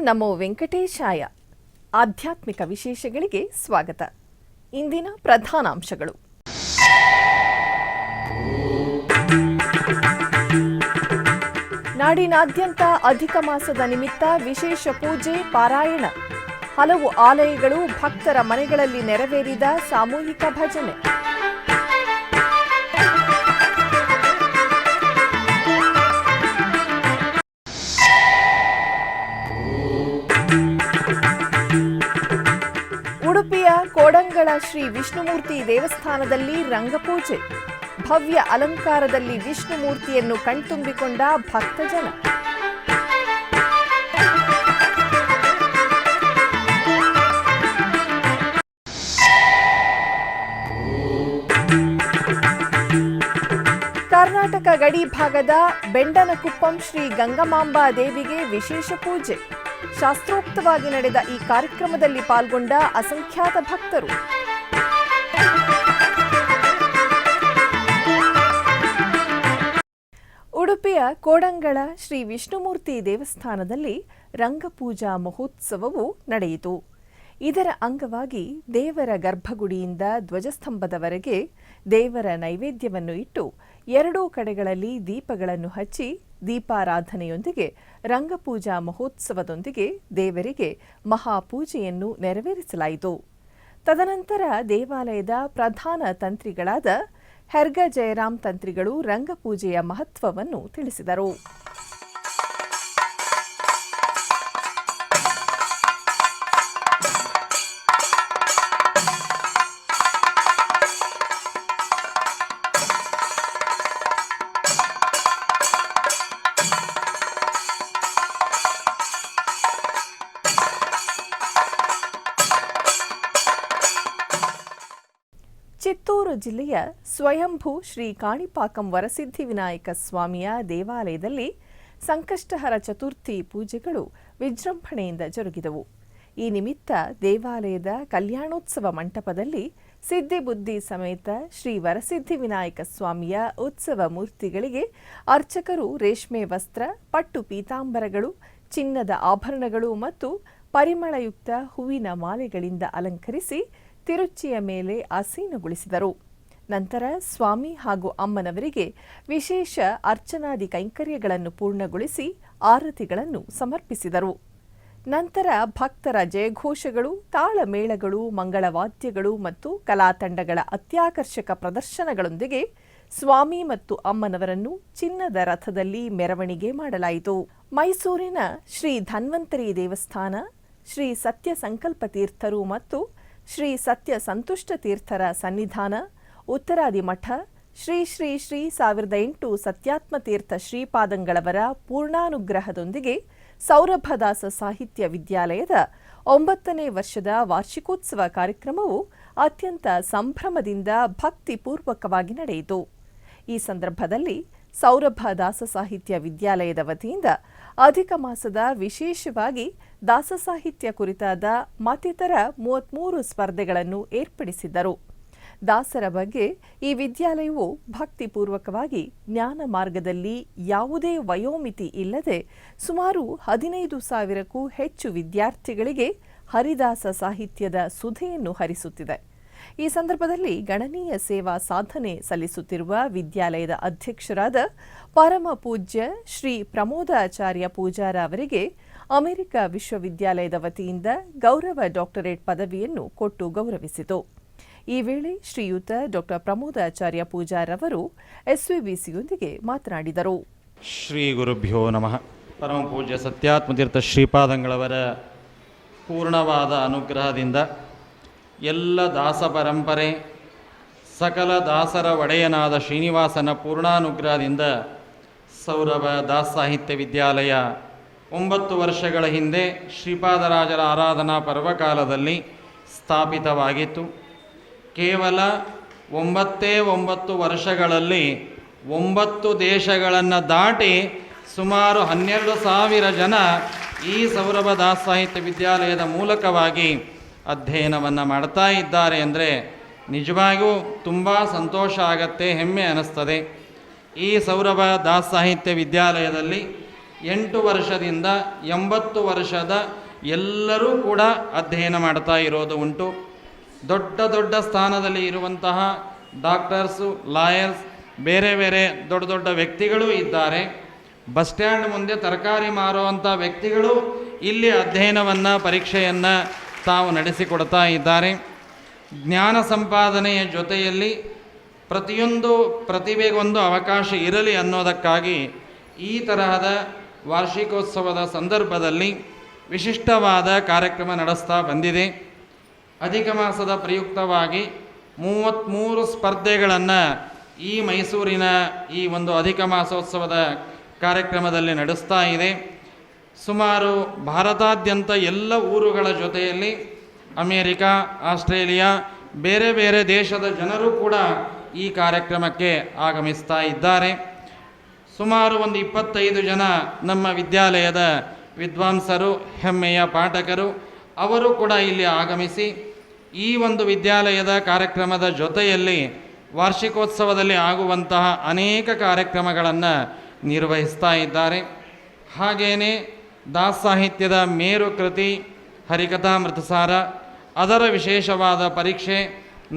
ನಮೋ ವೆಂಕಟೇಶಾಯ. ಆಧ್ಯಾತ್ಮಿಕ ವಿಶೇಷಗಳಿಗೆ ಸ್ವಾಗತ. ಇಂದಿನ ಪ್ರಧಾನಾಂಶಗಳು. ನಾಡಿನಾದ್ಯಂತ ಅಧಿಕ ಮಾಸದ ನಿಮಿತ್ತ ವಿಶೇಷ ಪೂಜೆ ಪಾರಾಯಣ. ಹಲವು ಆಲಯಗಳು, ಭಕ್ತರ ಮನೆಗಳಲ್ಲಿ ನೆರವೇರಿದ ಸಾಮೂಹಿಕ ಭಜನೆ. ಉಡುಪಿಯ ಕೋಡಂಗಳ ಶ್ರೀ ವಿಷ್ಣುಮೂರ್ತಿ ದೇವಸ್ಥಾನದಲ್ಲಿ ರಂಗಪೂಜೆ. ಭವ್ಯ ಅಲಂಕಾರದಲ್ಲಿ ವಿಷ್ಣುಮೂರ್ತಿಯನ್ನು ಕಣ್ತುಂಬಿಕೊಂಡ ಭಕ್ತಜನ. ಕರ್ನಾಟಕ ಗಡಿ ಭಾಗದ ಬೆಂಡನಕುಪ್ಪಂ ಶ್ರೀ ಗಂಗಮಾಂಬಾ ದೇವಿಗೆ ವಿಶೇಷ ಪೂಜೆ. ಶಾಸ್ತ್ರೋಕ್ತವಾಗಿ ನಡೆದ ಈ ಕಾರ್ಯಕ್ರಮದಲ್ಲಿ ಪಾಲ್ಗೊಂಡ ಅಸಂಖ್ಯಾತ ಭಕ್ತರು. ಉಡುಪಿಯ ಕೋಡಂಗಳ ಶ್ರೀ ವಿಷ್ಣುಮೂರ್ತಿ ದೇವಸ್ಥಾನದಲ್ಲಿ ರಂಗಪೂಜಾ ಮಹೋತ್ಸವವು ನಡೆಯಿತು. ಇದರ ಅಂಗವಾಗಿ ದೇವರ ಗರ್ಭಗುಡಿಯಿಂದ ಧ್ವಜಸ್ತಂಭದವರೆಗೆ ದೇವರ ನೈವೇದ್ಯವನ್ನು ಇಟ್ಟು ಎರಡೂ ಕಡೆಗಳಲ್ಲಿ ದೀಪಗಳನ್ನು ಹಚ್ಚಿ ದೀಪಾರಾಧನೆಯೊಂದಿಗೆ ರಂಗಪೂಜಾ ಮಹೋತ್ಸವದೊಂದಿಗೆ ದೇವರಿಗೆ ಮಹಾಪೂಜೆಯನ್ನು ನೆರವೇರಿಸಲಾಯಿತು. ತದನಂತರ ದೇವಾಲಯದ ಪ್ರಧಾನ ತಂತ್ರಿಗಳಾದ ಹೆರ್ಗ ಜಯರಾಮ್ ತಂತ್ರಿಗಳು ರಂಗಪೂಜೆಯ ಮಹತ್ವವನ್ನು ತಿಳಿಸಿದರು. ಚಿತ್ತೂರು ಜಿಲ್ಲೆಯ ಸ್ವಯಂಭೂ ಶ್ರೀ ಕಾಣಿಪಾಕಂ ವರಸಿದ್ಧಿ ವಿನಾಯಕ ಸ್ವಾಮಿಯ ದೇವಾಲಯದಲ್ಲಿ ಸಂಕಷ್ಟಹರ ಚತುರ್ಥಿ ಪೂಜೆಗಳು ವಿಜೃಂಭಣೆಯಿಂದ ಜರುಗಿದವು. ಈ ನಿಮಿತ್ತ ದೇವಾಲಯದ ಕಲ್ಯಾಣೋತ್ಸವ ಮಂಟಪದಲ್ಲಿ ಸಿದ್ಧಿಬುದ್ಧಿ ಸಮೇತ ಶ್ರೀ ವರಸಿದ್ಧಿ ವಿನಾಯಕ ಸ್ವಾಮಿಯ ಉತ್ಸವ ಮೂರ್ತಿಗಳಿಗೆ ಅರ್ಚಕರು ರೇಷ್ಮೆ ವಸ್ತ್ರ, ಪಟ್ಟು ಪೀತಾಂಬರಗಳು, ಚಿನ್ನದ ಆಭರಣಗಳು ಮತ್ತು ಪರಿಮಳಯುಕ್ತ ಹೂವಿನ ಮಾಲೆಗಳಿಂದ ಅಲಂಕರಿಸಿ ತಿರುಚಿಯ ಮೇಲೆ ಆಸೀನಗೊಳಿಸಿದರು. ನಂತರ ಸ್ವಾಮಿ ಹಾಗೂ ಅಮ್ಮನವರಿಗೆ ವಿಶೇಷ ಅರ್ಚನಾದಿ ಕೈಂಕರ್ಯಗಳನ್ನು ಪೂರ್ಣಗೊಳಿಸಿ ಆರತಿಗಳನ್ನು ಸಮರ್ಪಿಸಿದರು. ನಂತರ ಭಕ್ತರ ಜಯಘೋಷಗಳು, ತಾಳಮೇಳಗಳು, ಮಂಗಳವಾದ್ಯಗಳು ಮತ್ತು ಕಲಾತಂಡಗಳ ಅತ್ಯಾಕರ್ಷಕ ಪ್ರದರ್ಶನಗಳೊಂದಿಗೆ ಸ್ವಾಮಿ ಮತ್ತು ಅಮ್ಮನವರನ್ನು ಚಿನ್ನದ ರಥದಲ್ಲಿ ಮೆರವಣಿಗೆ ಮಾಡಲಾಯಿತು. ಮೈಸೂರಿನ ಶ್ರೀ ಧನ್ವಂತರಿ ದೇವಸ್ಥಾನ, ಶ್ರೀ ಸತ್ಯ ಸಂಕಲ್ಪ ತೀರ್ಥರು ಮತ್ತು ಶ್ರೀ ಸತ್ಯ ಸಂತುಷ್ಟ ತೀರ್ಥರ ಸನ್ನಿಧಾನ, ಉತ್ತರಾದಿ ಮಠ, ಶ್ರೀ ಶ್ರೀ ಶ್ರೀ 1008 ಸತ್ಯಾತ್ಮ ತೀರ್ಥ ಶ್ರೀಪಾದಂಗಳವರ ಪೂರ್ಣಾನುಗ್ರಹದೊಂದಿಗೆ ಸೌರಭದಾಸ ಸಾಹಿತ್ಯ ವಿದ್ಯಾಲಯದ 9ನೇ ವರ್ಷದ ವಾರ್ಷಿಕೋತ್ಸವ ಕಾರ್ಯಕ್ರಮವು ಅತ್ಯಂತ ಸಂಭ್ರಮದಿಂದ ಭಕ್ತಿಪೂರ್ವಕವಾಗಿ ನಡೆಯಿತು. ಈ ಸಂದರ್ಭದಲ್ಲಿ ಸೌರಭ ದಾಸ ಸಾಹಿತ್ಯ ವಿದ್ಯಾಲಯದ ವತಿಯಿಂದ ಅಧಿಕ ಮಾಸದ ವಿಶೇಷವಾಗಿ ದಾಸ ಸಾಹಿತ್ಯ ಕುರಿತಾದ ಮತ್ತಿತರ 33 ಸ್ಪರ್ಧೆಗಳನ್ನು ಏರ್ಪಡಿಸಿದ್ದರು. ದಾಸರ ಬಗ್ಗೆ ಈ ವಿದ್ಯಾಲಯವು ಭಕ್ತಿಪೂರ್ವಕವಾಗಿ ಜ್ಞಾನ ಮಾರ್ಗದಲ್ಲಿ ಯಾವುದೇ ವಯೋಮಿತಿ ಇಲ್ಲದೆ ಸುಮಾರು 15,000ಕ್ಕೂ ಹೆಚ್ಚು ವಿದ್ಯಾರ್ಥಿಗಳಿಗೆ ಹರಿದಾಸ ಸಾಹಿತ್ಯದ ಸುಧೆಯನ್ನು ಹರಿಸುತ್ತಿದೆ. ಈ ಸಂದರ್ಭದಲ್ಲಿ ಗಣನೀಯ ಸೇವಾ ಸಾಧನೆ ಸಲ್ಲಿಸುತ್ತಿರುವ ವಿದ್ಯಾಲಯದ ಅಧ್ಯಕ್ಷರಾದ ಪರಮ ಪೂಜ್ಯ ಶ್ರೀ ಪ್ರಮೋದಾಚಾರ್ಯ ಪೂಜಾರ ಅವರಿಗೆ ಅಮೆರಿಕ ವಿಶ್ವವಿದ್ಯಾಲಯದ ವತಿಯಿಂದ ಗೌರವ ಡಾಕ್ಟರೇಟ್ ಪದವಿಯನ್ನು ಕೊಟ್ಟು ಗೌರವಿಸಿತು. ಈ ವೇಳೆ ಶ್ರೀಯುತ ಡಾಕ್ಟರ್ ಪ್ರಮೋದಾಚಾರ್ಯ ಪೂಜಾರ್ ಅವರು ಎಸ್ವಿಬಿಸಿಯೊಂದಿಗೆ ಮಾತನಾಡಿದರು. ಶ್ರೀ ಗುರುಭ್ಯೋ ನಮಃ. ಪರಮ ಪೂಜ್ಯ ಸತ್ಯಾತ್ಮತೀರ್ಥ ಶ್ರೀಪಾದಂಗಳವರ ಪೂರ್ಣವಾದ ಅನುಗ್ರಹದಿಂದ ಎಲ್ಲ ದಾಸ ಪರಂಪರೆ, ಸಕಲ ದಾಸರ ಒಡೆಯನಾದ ಶ್ರೀನಿವಾಸನ ಪೂರ್ಣಾನುಗ್ರಹದಿಂದ ಸೌರಭ ದಾಸ ಸಾಹಿತ್ಯ ವಿದ್ಯಾಲಯ 9 ವರ್ಷಗಳ ಹಿಂದೆ ಶ್ರೀಪಾದರಾಜರ ಆರಾಧನಾ ಪರ್ವಕಾಲದಲ್ಲಿ ಸ್ಥಾಪಿತವಾಗಿತ್ತು. ಕೇವಲ 9 ವರ್ಷಗಳಲ್ಲಿ 9 ದೇಶಗಳನ್ನು ದಾಟಿ ಸುಮಾರು 12,000 ಜನ ಈ ಸೌರಭ ದಾಸ ಸಾಹಿತ್ಯ ವಿದ್ಯಾಲಯದ ಮೂಲಕವಾಗಿ ಅಧ್ಯಯನವನ್ನು ಮಾಡ್ತಾ ಇದ್ದಾರೆ ಅಂದರೆ ನಿಜವಾಗಿಯೂ ತುಂಬ ಸಂತೋಷ ಆಗತ್ತೆ, ಹೆಮ್ಮೆ ಅನ್ನಿಸ್ತದೆ. ಈ ಸೌರಭ ದಾಸ ಸಾಹಿತ್ಯ ವಿದ್ಯಾಲಯದಲ್ಲಿ 8 ವರ್ಷದಿಂದ 80 ವರ್ಷದ ಎಲ್ಲರೂ ಕೂಡ ಅಧ್ಯಯನ ಮಾಡ್ತಾ ಇರೋದು ಉಂಟು. ದೊಡ್ಡ ದೊಡ್ಡ ಸ್ಥಾನದಲ್ಲಿ ಇರುವಂತಹ ಡಾಕ್ಟರ್ಸು, ಲಾಯರ್ಸ್, ಬೇರೆ ಬೇರೆ ದೊಡ್ಡ ದೊಡ್ಡ ವ್ಯಕ್ತಿಗಳೂ ಇದ್ದಾರೆ. ಬಸ್ ಸ್ಟ್ಯಾಂಡ್ ಮುಂದೆ ತರಕಾರಿ ಮಾರುವಂಥ ವ್ಯಕ್ತಿಗಳು ಇಲ್ಲಿ ಅಧ್ಯಯನವನ್ನು, ಪರೀಕ್ಷೆಯನ್ನು ತಾವು ನಡೆಸಿಕೊಡ್ತಾ ಇದ್ದಾರೆ. ಜ್ಞಾನ ಸಂಪಾದನೆಯ ಜೊತೆಯಲ್ಲಿ ಪ್ರತಿಯೊಂದು ಪ್ರತಿಭೆಗೊಂದು ಅವಕಾಶ ಇರಲಿ ಅನ್ನೋದಕ್ಕಾಗಿ ಈ ತರಹದ ವಾರ್ಷಿಕೋತ್ಸವದ ಸಂದರ್ಭದಲ್ಲಿ ವಿಶಿಷ್ಟವಾದ ಕಾರ್ಯಕ್ರಮ ನಡೆಸ್ತಾ ಬಂದಿದೆ. ಅಧಿಕ ಮಾಸದ ಪ್ರಯುಕ್ತವಾಗಿ 33 ಸ್ಪರ್ಧೆಗಳನ್ನು ಈ ಮೈಸೂರಿನ ಈ ಒಂದು ಅಧಿಕ ಮಾಸೋತ್ಸವದ ಕಾರ್ಯಕ್ರಮದಲ್ಲಿ ನಡೆಸ್ತಾ ಇದೆ. ಸುಮಾರು ಭಾರತಾದ್ಯಂತ ಎಲ್ಲ ಊರುಗಳ ಜೊತೆಯಲ್ಲಿ ಅಮೇರಿಕಾ, ಆಸ್ಟ್ರೇಲಿಯಾ, ಬೇರೆ ಬೇರೆ ದೇಶದ ಜನರು ಕೂಡ ಈ ಕಾರ್ಯಕ್ರಮಕ್ಕೆ ಆಗಮಿಸ್ತಾ ಇದ್ದಾರೆ. ಸುಮಾರು ಒಂದು 25 ಜನ ನಮ್ಮ ವಿದ್ಯಾಲಯದ ವಿದ್ವಾಂಸರು, ಹೆಮ್ಮೆಯ ಪಾಠಕರು, ಅವರು ಕೂಡ ಇಲ್ಲಿ ಆಗಮಿಸಿ ಈ ಒಂದು ವಿದ್ಯಾಲಯದ ಕಾರ್ಯಕ್ರಮದ ಜೊತೆಯಲ್ಲಿ ವಾರ್ಷಿಕೋತ್ಸವದಲ್ಲಿ ಆಗುವಂತಹ ಅನೇಕ ಕಾರ್ಯಕ್ರಮಗಳನ್ನು ನಿರ್ವಹಿಸ್ತಾ ಇದ್ದಾರೆ. ಹಾಗೆಯೇ ದಾಸ ಸಾಹಿತ್ಯದ ಮೇರು ಕೃತಿ ಹರಿಕಥಾಮೃತಸಾರ, ಅದರ ವಿಶೇಷವಾದ ಪರೀಕ್ಷೆ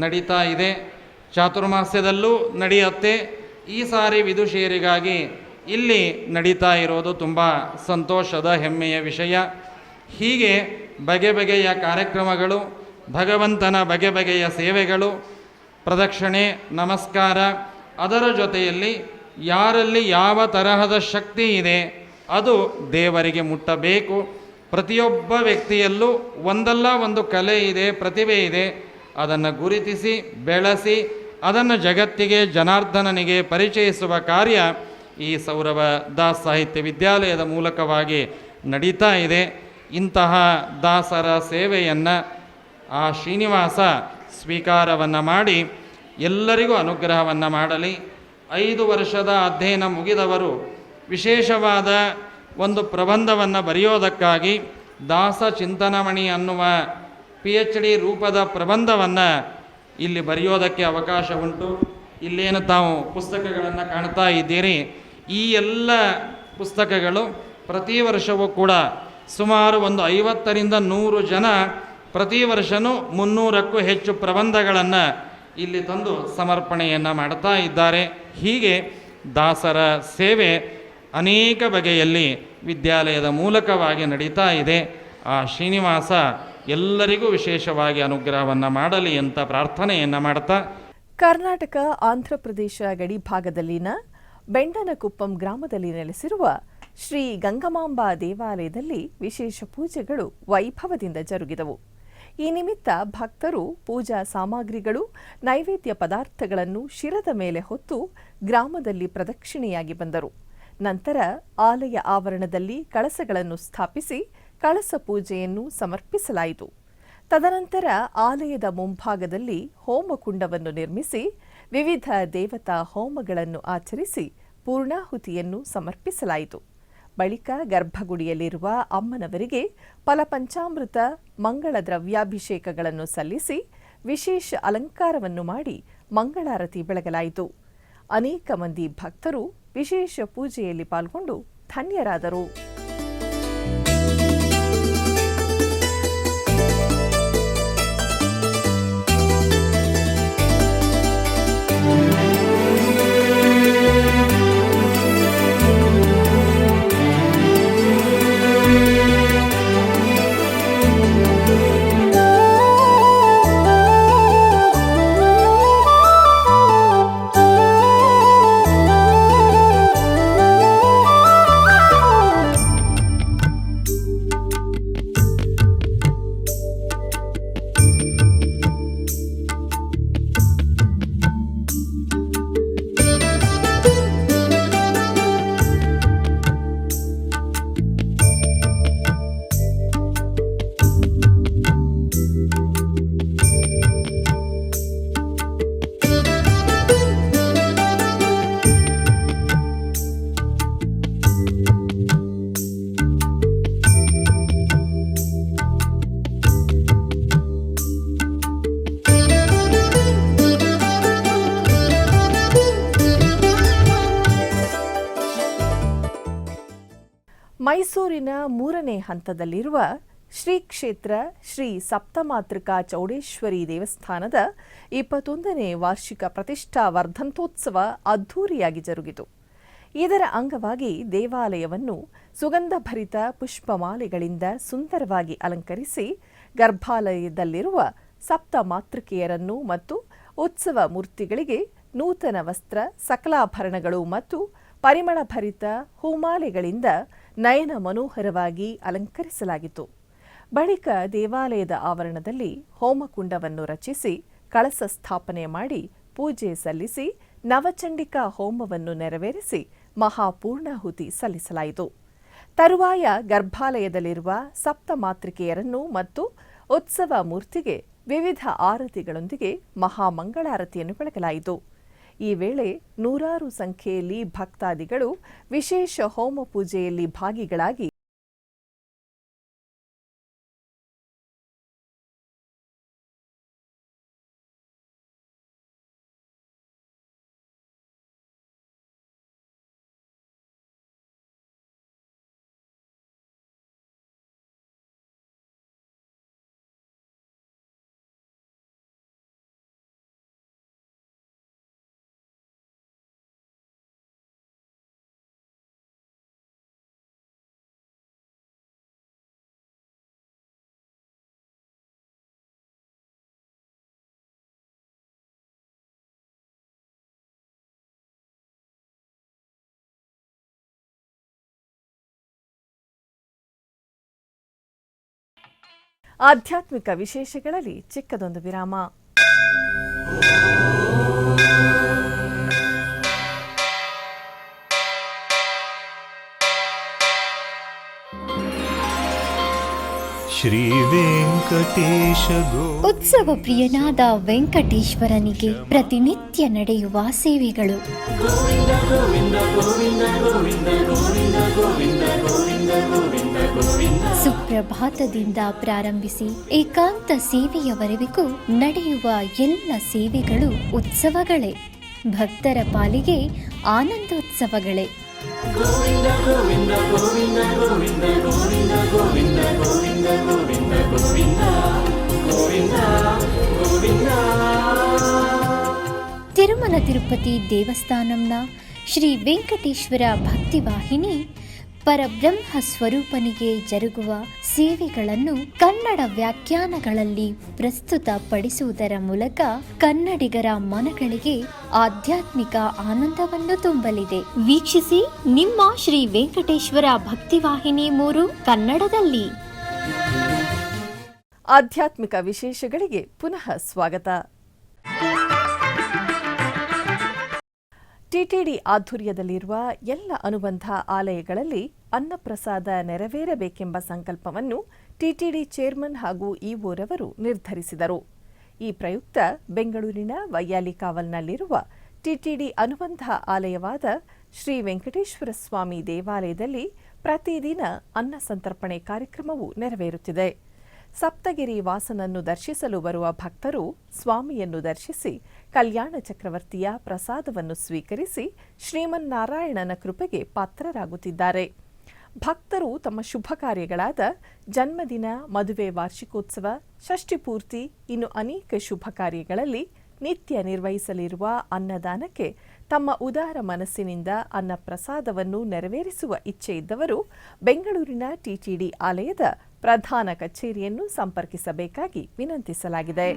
ನಡೀತಾ ಇದೆ. ಚಾತುರ್ಮಾಸ್ಯದಲ್ಲೂ ನಡೆಯುತ್ತೆ. ಈ ಸಾರಿ ವಿದುಷಿಯರಿಗಾಗಿ ಇಲ್ಲಿ ನಡೀತಾ ಇರೋದು ತುಂಬ ಸಂತೋಷದ, ಹೆಮ್ಮೆಯ ವಿಷಯ. ಹೀಗೆ ಬಗೆ ಬಗೆಯ ಕಾರ್ಯಕ್ರಮಗಳು, ಭಗವಂತನ ಬಗೆ ಬಗೆಯ ಸೇವೆಗಳು, ಪ್ರದಕ್ಷಿಣೆ, ನಮಸ್ಕಾರ, ಅದರ ಜೊತೆಯಲ್ಲಿ ಯಾರಲ್ಲಿ ಯಾವ ತರಹದ ಶಕ್ತಿ ಇದೆ ಅದು ದೇವರಿಗೆ ಮುಟ್ಟಬೇಕು. ಪ್ರತಿಯೊಬ್ಬ ವ್ಯಕ್ತಿಯಲ್ಲೂ ಒಂದಲ್ಲ ಒಂದು ಕಲೆ ಇದೆ, ಪ್ರತಿಭೆ ಇದೆ. ಅದನ್ನು ಗುರುತಿಸಿ ಬೆಳೆಸಿ ಅದನ್ನು ಜಗತ್ತಿಗೆ, ಜನಾರ್ದನನಿಗೆ ಪರಿಚಯಿಸುವ ಕಾರ್ಯ ಈ ಸೌರಭ ದಾಸ ಸಾಹಿತ್ಯ ವಿದ್ಯಾಲಯದ ಮೂಲಕವಾಗಿ ನಡೀತಾ ಇದೆ. ಇಂತಹ ದಾಸರ ಸೇವೆಯನ್ನು ಆ ಶ್ರೀನಿವಾಸ ಸ್ವೀಕಾರವನ್ನು ಮಾಡಿ ಎಲ್ಲರಿಗೂ ಅನುಗ್ರಹವನ್ನು ಮಾಡಲಿ. 5 ವರ್ಷದ ಅಧ್ಯಯನ ಮುಗಿದವರು ವಿಶೇಷವಾದ ಒಂದು ಪ್ರಬಂಧವನ್ನು ಬರೆಯೋದಕ್ಕಾಗಿ ದಾಸ ಚಿಂತನಮಣಿ ಅನ್ನುವ PhD ರೂಪದ ಪ್ರಬಂಧವನ್ನು ಇಲ್ಲಿ ಬರೆಯೋದಕ್ಕೆ ಅವಕಾಶ ಉಂಟು. ಇಲ್ಲೇನು ತಾವು ಪುಸ್ತಕಗಳನ್ನು ಕಾಣ್ತಾ ಇದ್ದೀರಿ. ಈ ಎಲ್ಲ ಪುಸ್ತಕಗಳು ಪ್ರತಿ ವರ್ಷವೂ ಕೂಡ ಸುಮಾರು ಒಂದು 50ರಿಂದ 100 ಜನ ಪ್ರತಿ ವರ್ಷವೂ 300ಕ್ಕೂ ಹೆಚ್ಚು ಪ್ರಬಂಧಗಳನ್ನು ಇಲ್ಲಿ ತಂದು ಸಮರ್ಪಣೆಯನ್ನು ಮಾಡ್ತಾ ಇದ್ದಾರೆ. ಹೀಗೆ ದಾಸರ ಸೇವೆ ಅನೇಕ ಬಗೆಯಲ್ಲಿ ವಿದ್ಯಾಲಯದ ಮೂಲಕವಾಗಿ ನಡೀತಾ ಇದೆ. ಆ ಶ್ರೀನಿವಾಸ ಎಲ್ಲರಿಗೂ ವಿಶೇಷವಾಗಿ ಅನುಗ್ರಹವನ್ನು ಮಾಡಲಿ ಅಂತ ಪ್ರಾರ್ಥನೆಯನ್ನು ಮಾಡ್ತಾ, ಕರ್ನಾಟಕ ಆಂಧ್ರ ಪ್ರದೇಶ ಗಡಿ ಭಾಗದಲ್ಲಿನ ಬೆಂಡನಕುಪ್ಪಂ ಗ್ರಾಮದಲ್ಲಿ ನೆಲೆಸಿರುವ ಶ್ರೀ ಗಂಗಮಾಂಬಾ ದೇವಾಲಯದಲ್ಲಿ ವಿಶೇಷ ಪೂಜೆಗಳು ವೈಭವದಿಂದ ಜರುಗಿದವು. ಈ ನಿಮಿತ್ತ ಭಕ್ತರು ಪೂಜಾ ಸಾಮಗ್ರಿಗಳು, ನೈವೇದ್ಯ ಪದಾರ್ಥಗಳನ್ನು ಶಿರದ ಮೇಲೆ ಹೊತ್ತು ಗ್ರಾಮದಲ್ಲಿ ಪ್ರದಕ್ಷಿಣೆಯಾಗಿ ಬಂದರು. ನಂತರ ಆಲಯ ಆವರಣದಲ್ಲಿ ಕಳಸಗಳನ್ನು ಸ್ಥಾಪಿಸಿ ಕಳಸ ಪೂಜೆಯನ್ನು ಸಮರ್ಪಿಸಲಾಯಿತು. ತದನಂತರ ಆಲಯದ ಮುಂಭಾಗದಲ್ಲಿ ಹೋಮಕುಂಡವನ್ನು ನಿರ್ಮಿಸಿ ವಿವಿಧ ದೇವತಾ ಹೋಮಗಳನ್ನು ಆಚರಿಸಿ ಪೂರ್ಣಾಹುತಿಯನ್ನು ಸಮರ್ಪಿಸಲಾಯಿತು. ಬಳಿಕ ಗರ್ಭಗುಡಿಯಲ್ಲಿರುವ ಅಮ್ಮನವರಿಗೆ ಫಲಪಂಚಾಮೃತ, ಮಂಗಳ ದ್ರವ್ಯಾಭಿಷೇಕಗಳನ್ನು ಸಲ್ಲಿಸಿ ವಿಶೇಷ ಅಲಂಕಾರವನ್ನು ಮಾಡಿ ಮಂಗಳಾರತಿ ಬೆಳಗಲಾಯಿತು. ಅನೇಕ ಮಂದಿ ಭಕ್ತರು ವಿಶೇಷ ಪೂಜೆಯಲ್ಲಿ ಪಾಲ್ಗೊಂಡು ಧನ್ಯರಾದರು. ಮೈಸೂರಿನ 3ನೇ ಹಂತದಲ್ಲಿರುವ ಶ್ರೀ ಕ್ಷೇತ್ರ ಶ್ರೀ ಸಪ್ತಮಾತೃಕಾ ಚೌಡೇಶ್ವರಿ ದೇವಸ್ಥಾನದ 21ನೇ ವಾರ್ಷಿಕ ಪ್ರತಿಷ್ಠಾ ವರ್ಧಂತೋತ್ಸವ ಅದ್ಧೂರಿಯಾಗಿ ಜರುಗಿತು. ಇದರ ಅಂಗವಾಗಿ ದೇವಾಲಯವನ್ನು ಸುಗಂಧಭರಿತ ಪುಷ್ಪಮಾಲೆಗಳಿಂದ ಸುಂದರವಾಗಿ ಅಲಂಕರಿಸಿ ಗರ್ಭಾಲಯದಲ್ಲಿರುವ ಸಪ್ತಮಾತೃಕೆಯರನ್ನು ಮತ್ತು ಉತ್ಸವ ಮೂರ್ತಿಗಳಿಗೆ ನೂತನ ವಸ್ತ್ರ, ಸಕಲಾಭರಣಗಳು ಮತ್ತು ಪರಿಮಳಭರಿತ ಹೂಮಾಲೆಗಳಿಂದ ನಯನ ಮನೋಹರವಾಗಿ ಅಲಂಕರಿಸಲಾಗಿತ್ತು. ಬಳಿಕ ದೇವಾಲಯದ ಆವರಣದಲ್ಲಿ ಹೋಮಕುಂಡವನ್ನು ರಚಿಸಿ ಕಳಸ ಸ್ಥಾಪನೆ ಮಾಡಿ ಪೂಜೆ ಸಲ್ಲಿಸಿ ನವಚಂಡಿಕಾ ಹೋಮವನ್ನು ನೆರವೇರಿಸಿ ಮಹಾಪೂರ್ಣಾಹುತಿ ಸಲ್ಲಿಸಲಾಯಿತು. ತರುವಾಯ ಗರ್ಭಾಲಯದಲ್ಲಿರುವ ಸಪ್ತಮಾತೃಕೆಯರನ್ನು ಮತ್ತು ಉತ್ಸವ ಮೂರ್ತಿಗೆ ವಿವಿಧ ಆರತಿಗಳೊಂದಿಗೆ ಮಹಾಮಂಗಳಾರತಿಯನ್ನು ಬೆಳಗಲಾಯಿತು. ಈ ವೇಳೆ ನೂರಾರು ಸಂಖ್ಯೆಯಲ್ಲಿ ಭಕ್ತಾದಿಗಳು ವಿಶೇಷ ಹೋಮ ಪೂಜೆಯಲ್ಲಿ ಭಾಗಿಗಳಾಗಿ ಆಧ್ಯಾತ್ಮಿಕ ವಿಶೇಷಗಳಲ್ಲಿ ಚಿಕ್ಕದೊಂದು ವಿರಾಮ. ಶ್ರೀ ವೆಂಕಟೇಶ ಉತ್ಸವ ಪ್ರಿಯನಾದ ವೆಂಕಟೇಶ್ವರನಿಗೆ ಪ್ರತಿನಿತ್ಯ ನಡೆಯುವ ಸೇವೆಗಳು. ಸುಪ್ರಭಾತದಿಂದ ಪ್ರಾರಂಭಿಸಿ ಏಕಾಂತ ಸೇವೆಯವರೆಗೂ ನಡೆಯುವ ಎಲ್ಲ ಸೇವೆಗಳು ಉತ್ಸವಗಳೇ. ಭಕ್ತರ ಪಾಲಿಗೆ ಆನಂದೋತ್ಸವಗಳೇ. ಗೋವಿಂದ ಗೋವಿಂದ ಗೋವಿಂದ ಗೋವಿಂದ ಗೋವಿಂದ ಗೋವಿಂದ ಗೋವಿಂದ ಗೋವಿಂದ ಗೋವಿಂದ ಗೋವಿಂದ ಗೋವಿಂದ. ತಿರುಮಲ ತಿರುಪತಿ ದೇವಸ್ಥಾನಂನ ಶ್ರೀ ವೆಂಕಟೇಶ್ವರ ಭಕ್ತಿವಾಹಿನಿ ಪರಬ್ರಹ್ಮ ಸ್ವರೂಪನಿಗೆ ಜರುಗುವ ಸೇವೆಗಳನ್ನು ಕನ್ನಡ ವ್ಯಾಖ್ಯಾನಗಳಲ್ಲಿ ಪ್ರಸ್ತುತಪಡಿಸುವುದರ ಮೂಲಕ ಕನ್ನಡಿಗರ ಮನಗಳಿಗೆ ಆಧ್ಯಾತ್ಮಿಕ ಆನಂದವನ್ನು ತುಂಬಲಿದೆ. ವೀಕ್ಷಿಸಿ ನಿಮ್ಮ ಶ್ರೀ ವೆಂಕಟೇಶ್ವರ ಭಕ್ತಿವಾಹಿನಿ 3 ಕನ್ನಡದಲ್ಲಿ. ಆಧ್ಯಾತ್ಮಿಕ ವಿಶೇಷಗಳಿಗೆ ಪುನಃ ಸ್ವಾಗತ. ಟಿಟಿಡಿ ಆಧ್ವರ್ಯದಲ್ಲಿರುವ ಎಲ್ಲ ಅನುಬಂಧ ಆಲಯಗಳಲ್ಲಿ ಅನ್ನಪ್ರಸಾದ ನೆರವೇರಬೇಕೆಂಬ ಸಂಕಲ್ಪವನ್ನು ಟಿಟಿಡಿ ಚೇರ್ಮನ್ ಹಾಗೂ ಇಒರವರು ನಿರ್ಧರಿಸಿದರು. ಈ ಪ್ರಯುಕ್ತ ಬೆಂಗಳೂರಿನ ವೈಯಾಲಿಕಾವಲ್ನಲ್ಲಿರುವ ಟಿಟಿಡಿ ಅನುಬಂಧ ಆಲಯವಾದ ಶ್ರೀ ವೆಂಕಟೇಶ್ವರ ಸ್ವಾಮಿ ದೇವಾಲಯದಲ್ಲಿ ಪ್ರತಿದಿನ ಅನ್ನ ಸಂತರ್ಪಣೆ ಕಾರ್ಯಕ್ರಮವು ನೆರವೇರುತ್ತಿದೆ. ಸಪ್ತಗಿರಿ ವಾಸನನ್ನು ದರ್ಶಿಸಲು ಬರುವ ಭಕ್ತರು ಸ್ವಾಮಿಯನ್ನು ದರ್ಶಿಸಿ ಕಲ್ಯಾಣ ಚಕ್ರವರ್ತಿಯ ಪ್ರಸಾದವನ್ನು ಸ್ವೀಕರಿಸಿ ಶ್ರೀಮನ್ನಾರಾಯಣನ ಕೃಪೆಗೆ ಪಾತ್ರರಾಗುತ್ತಿದ್ದಾರೆ. ಭಕ್ತರು ತಮ್ಮ ಶುಭ ಕಾರ್ಯಗಳಾದ ಜನ್ಮದಿನ, ಮದುವೆ ವಾರ್ಷಿಕೋತ್ಸವ, ಷಷ್ಠಿಪೂರ್ತಿ ಇನ್ನು ಅನೇಕ ಶುಭ ಕಾರ್ಯಗಳಲ್ಲಿ ನಿತ್ಯ ನಿರ್ವಹಿಸಲಿರುವ ಅನ್ನದಾನಕ್ಕೆ ತಮ್ಮ ಉದಾರ ಮನಸ್ಸಿನಿಂದ ಅನ್ನ ಪ್ರಸಾದವನ್ನು ನೆರವೇರಿಸುವ ಇಚ್ಛೆ ಇದ್ದವರು ಬೆಂಗಳೂರಿನ ಟಿಟಿಡಿ ಆಲಯದ ಪ್ರಧಾನ ಕಚೇರಿಯನ್ನು ಸಂಪರ್ಕಿಸಬೇಕಾಗಿ ವಿನಂತಿಸಲಾಗಿದೆ.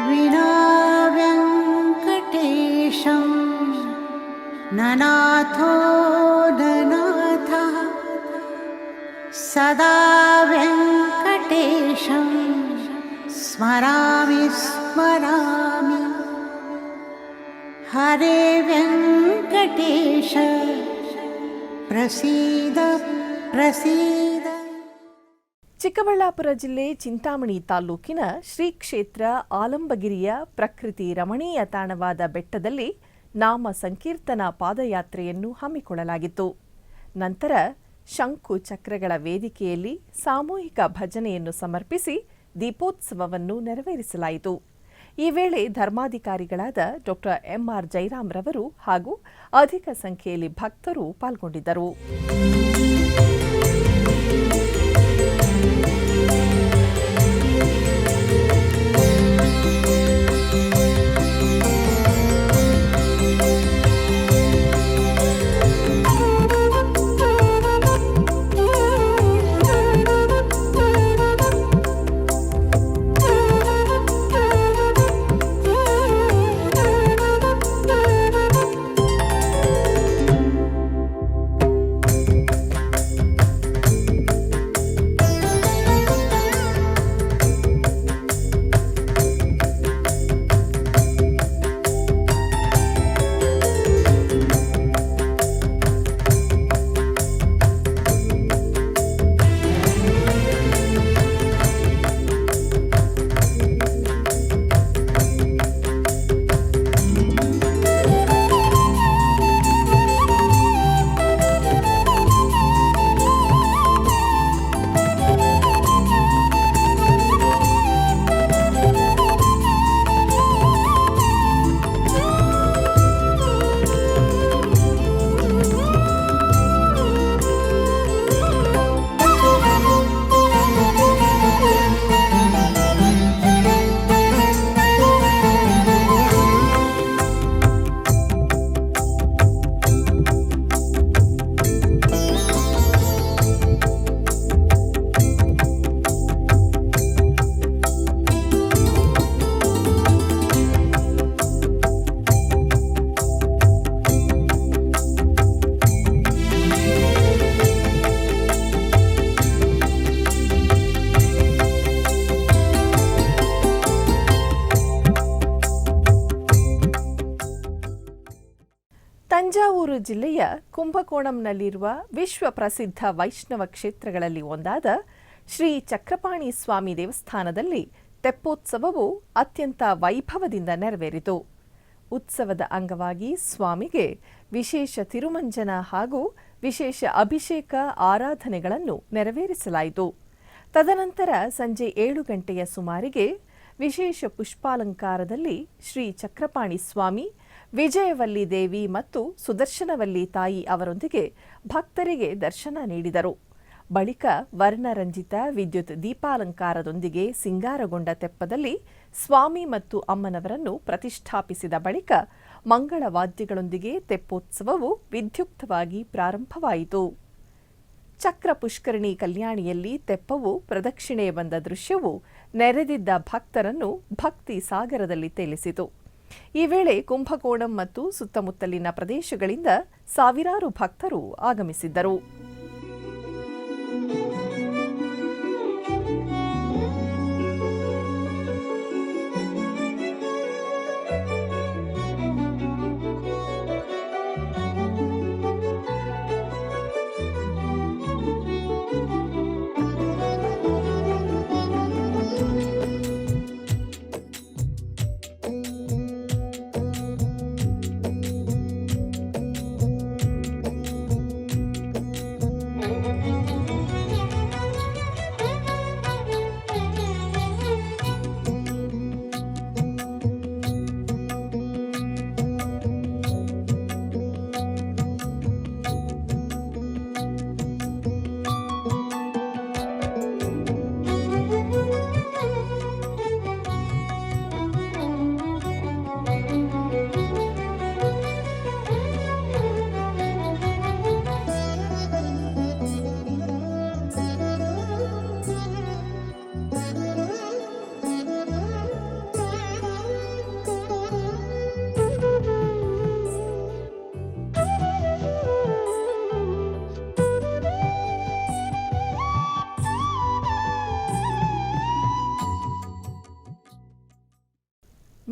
ವಿನಾ ವೆಂಕಟೇಶಂ ನನಾಥೋ ನನಾಥ ಸದಾ ವೆಂಕಟೇಶಂ ಸ್ಮರಾಮಿ ಸ್ಮರಾಮಿ. ಹರೇ ವೆಂಕಟೇಶ ಪ್ರಸೀದ ಪ್ರಸೀದ. ಚಿಕ್ಕಬಳ್ಳಾಪುರ ಜಿಲ್ಲೆ ಚಿಂತಾಮಣಿ ತಾಲೂಕಿನ ಶ್ರೀ ಕ್ಷೇತ್ರ ಆಲಂಬಗಿರಿಯ ಪ್ರಕೃತಿ ರಮಣೀಯ ತಾಣವಾದ ಬೆಟ್ಟದಲ್ಲಿ ನಾಮ ಸಂಕೀರ್ತನಾ ಪಾದಯಾತ್ರೆಯನ್ನು ಹಮ್ಮಿಕೊಳ್ಳಲಾಗಿತ್ತು. ನಂತರ ಶಂಕು ಚಕ್ರಗಳ ವೇದಿಕೆಯಲ್ಲಿ ಸಾಮೂಹಿಕ ಭಜನೆಯನ್ನು ಸಮರ್ಪಿಸಿ ದೀಪೋತ್ಸವವನ್ನು ನೆರವೇರಿಸಲಾಯಿತು. ಈ ವೇಳೆ ಧರ್ಮಾಧಿಕಾರಿಗಳಾದ ಡಾಕ್ಟರ್ ಎಂಆರ್ ಜೈರಾಮ್ ರವರು ಹಾಗೂ ಅಧಿಕ ಸಂಖ್ಯೆಯಲ್ಲಿ ಭಕ್ತರು ಪಾಲ್ಗೊಂಡಿದ್ದರು. ತಂಜಾವೂರು ಜಿಲ್ಲೆಯ ಕುಂಭಕೋಣಂನಲ್ಲಿರುವ ವಿಶ್ವ ಪ್ರಸಿದ್ಧ ವೈಷ್ಣವ ಕ್ಷೇತ್ರಗಳಲ್ಲಿ ಒಂದಾದ ಶ್ರೀ ಚಕ್ರಪಾಣಿ ಸ್ವಾಮಿ ದೇವಸ್ಥಾನದಲ್ಲಿ ತೆಪ್ಪೋತ್ಸವವು ಅತ್ಯಂತ ವೈಭವದಿಂದ ನೆರವೇರಿತು. ಉತ್ಸವದ ಅಂಗವಾಗಿ ಸ್ವಾಮಿಗೆ ವಿಶೇಷ ತಿರುಮಂಜನ ಹಾಗೂ ವಿಶೇಷ ಅಭಿಷೇಕ ಆರಾಧನೆಗಳನ್ನು ನೆರವೇರಿಸಲಾಯಿತು. ತದನಂತರ ಸಂಜೆ 7 ಗಂಟೆಯ ಸುಮಾರಿಗೆ ವಿಶೇಷ ಪುಷ್ಪಾಲಂಕಾರದಲ್ಲಿ ಶ್ರೀ ಚಕ್ರಪಾಣಿ ಸ್ವಾಮಿ, ವಿಜಯವಲ್ಲಿ ದೇವಿ ಮತ್ತು ಸುದರ್ಶನವಲ್ಲಿ ತಾಯಿ ಅವರೊಂದಿಗೆ ಭಕ್ತರಿಗೆ ದರ್ಶನ ನೀಡಿದರು. ಬಳಿಕ ವರ್ಣರಂಜಿತ ವಿದ್ಯುತ್ ದೀಪಾಲಂಕಾರದೊಂದಿಗೆ ಸಿಂಗಾರಗೊಂಡ ತೆಪ್ಪದಲ್ಲಿ ಸ್ವಾಮಿ ಮತ್ತು ಅಮ್ಮನವರನ್ನು ಪ್ರತಿಷ್ಠಾಪಿಸಿದ ಬಳಿಕ ಮಂಗಳ ವಾದ್ಯಗಳೊಂದಿಗೆ ತೆಪ್ಪೋತ್ಸವವು ವಿದ್ಯುಕ್ತವಾಗಿ ಪ್ರಾರಂಭವಾಯಿತು. ಚಕ್ರ ಪುಷ್ಕರಣಿ ಕಲ್ಯಾಣಿಯಲ್ಲಿ ತೆಪ್ಪವು ಪ್ರದಕ್ಷಿಣೆ ಬಂದ ದೃಶ್ಯವು ನೆರೆದಿದ್ದ ಭಕ್ತರನ್ನು ಭಕ್ತಿ ಸಾಗರದಲ್ಲಿ ತೇಲಿಸಿತು. ಈ ವೇಳೆ ಕುಂಭಕೋಣಂ ಮತ್ತು ಸುತ್ತಮುತ್ತಲಿನ ಪ್ರದೇಶಗಳಿಂದ ಸಾವಿರಾರು ಭಕ್ತರು ಆಗಮಿಸಿದ್ದರು.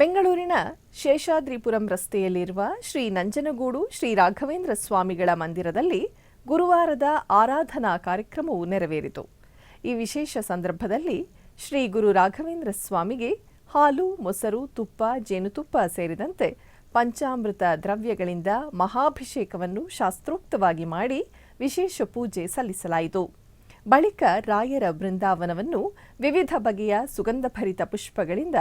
ಬೆಂಗಳೂರಿನ ಶೇಷಾದ್ರಿಪುರಂ ರಸ್ತೆಯಲ್ಲಿರುವ ಶ್ರೀ ನಂಜನಗೂಡು ಶ್ರೀ ರಾಘವೇಂದ್ರ ಸ್ವಾಮಿಗಳ ಮಂದಿರದಲ್ಲಿ ಗುರುವಾರದ ಆರಾಧನಾ ಕಾರ್ಯಕ್ರಮವು ನೆರವೇರಿತು. ಈ ವಿಶೇಷ ಸಂದರ್ಭದಲ್ಲಿ ಶ್ರೀ ಗುರು ರಾಘವೇಂದ್ರ ಸ್ವಾಮಿಗೆ ಹಾಲು, ಮೊಸರು, ತುಪ್ಪ, ಜೇನುತುಪ್ಪ ಸೇರಿದಂತೆ ಪಂಚಾಮೃತ ದ್ರವ್ಯಗಳಿಂದ ಮಹಾಭಿಷೇಕವನ್ನು ಶಾಸ್ತ್ರೋಕ್ತವಾಗಿ ಮಾಡಿ ವಿಶೇಷ ಪೂಜೆ ಸಲ್ಲಿಸಲಾಯಿತು. ಬಳಿಕ ರಾಯರ ಬೃಂದಾವನವನ್ನು ವಿವಿಧ ಬಗೆಯ ಸುಗಂಧಭರಿತ ಪುಷ್ಪಗಳಿಂದ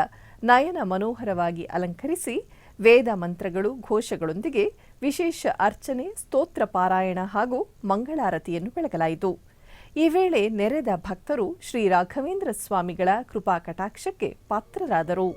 ನಯನ ಮನೋಹರವಾಗಿ ಅಲಂಕರಿಸಿ ವೇದ ಮಂತ್ರಗಳು ಘೋಷಗಳೊಂದಿಗೆ ವಿಶೇಷ ಅರ್ಚನೆ, ಸ್ತೋತ್ರ ಪಾರಾಯಣ ಹಾಗೂ ಮಂಗಳಾರತಿಯನ್ನು ಬೆಳಗಲಾಯಿತು. ಈ ವೇಳೆ ನೆರೆದ ಭಕ್ತರು ಶ್ರೀ ರಾಘವೇಂದ್ರ ಸ್ವಾಮಿಗಳ ಕೃಪಾ ಕಟಾಕ್ಷಕ್ಕೆ ಪಾತ್ರರಾದರು.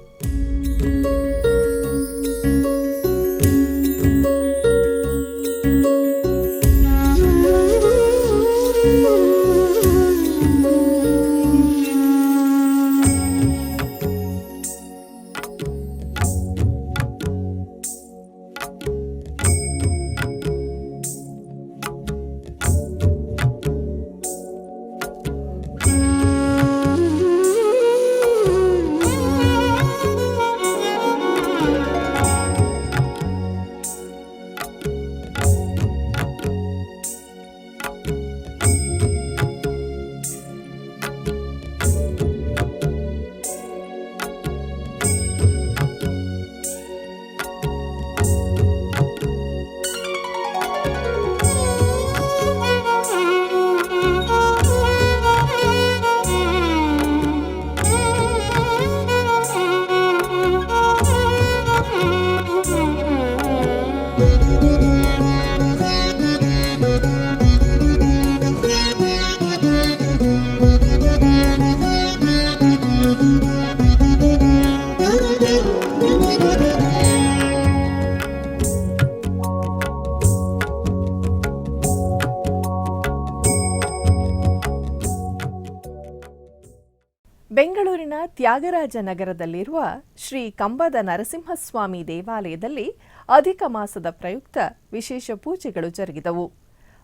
ಬೆಂಗಳೂರಿನ ತ್ಯಾಗರಾಜ ನಗರದಲ್ಲಿರುವ ಶ್ರೀ ಕಂಬದ ನರಸಿಂಹಸ್ವಾಮಿ ದೇವಾಲಯದಲ್ಲಿ ಅಧಿಕ ಮಾಸದ ಪ್ರಯುಕ್ತ ವಿಶೇಷ ಪೂಜೆಗಳು ಜರುಗಿದವು.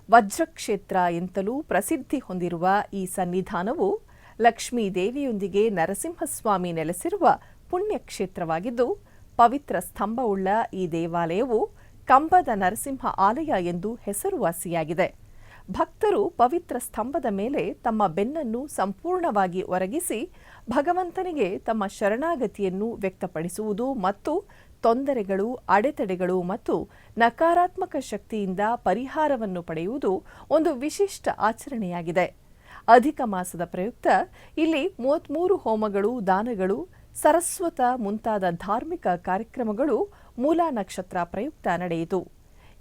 ವಜ್ರಕ್ಷೇತ್ರ ಎಂತಲೂ ಪ್ರಸಿದ್ಧಿ ಹೊಂದಿರುವ ಈ ಸನ್ನಿಧಾನವು ಲಕ್ಷ್ಮೀ ದೇವಿಯೊಂದಿಗೆ ನರಸಿಂಹಸ್ವಾಮಿ ನೆಲೆಸಿರುವ ಪುಣ್ಯಕ್ಷೇತ್ರವಾಗಿದ್ದು, ಪವಿತ್ರ ಸ್ತಂಭವುಳ್ಳ ಈ ದೇವಾಲಯವು ಕಂಬದ ನರಸಿಂಹ ಆಲಯ ಎಂದು ಹೆಸರುವಾಸಿಯಾಗಿದೆ. ಭಕ್ತರು ಪವಿತ್ರ ಸ್ತಂಭದ ಮೇಲೆ ತಮ್ಮ ಬೆನ್ನನ್ನು ಸಂಪೂರ್ಣವಾಗಿ ಒರಗಿಸಿ ಭಗವಂತನಿಗೆ ತಮ್ಮ ಶರಣಾಗತಿಯನ್ನು ವ್ಯಕ್ತಪಡಿಸುವುದು ಮತ್ತು ತೊಂದರೆಗಳು, ಅಡೆತಡೆಗಳು ಮತ್ತು ನಕಾರಾತ್ಮಕ ಶಕ್ತಿಯಿಂದ ಪರಿಹಾರವನ್ನು ಪಡೆಯುವುದು ಒಂದು ವಿಶಿಷ್ಟ ಆಚರಣೆಯಾಗಿದೆ. ಅಧಿಕ ಮಾಸದ ಪ್ರಯುಕ್ತ ಇಲ್ಲಿ 33 ಹೋಮಗಳು, ದಾನಗಳು, ಸರಸ್ವತ ಮುಂತಾದ ಧಾರ್ಮಿಕ ಕಾರ್ಯಕ್ರಮಗಳು ಮೂಲಾ ನಕ್ಷತ್ರ ಪ್ರಯುಕ್ತ ನಡೆಯಿತು.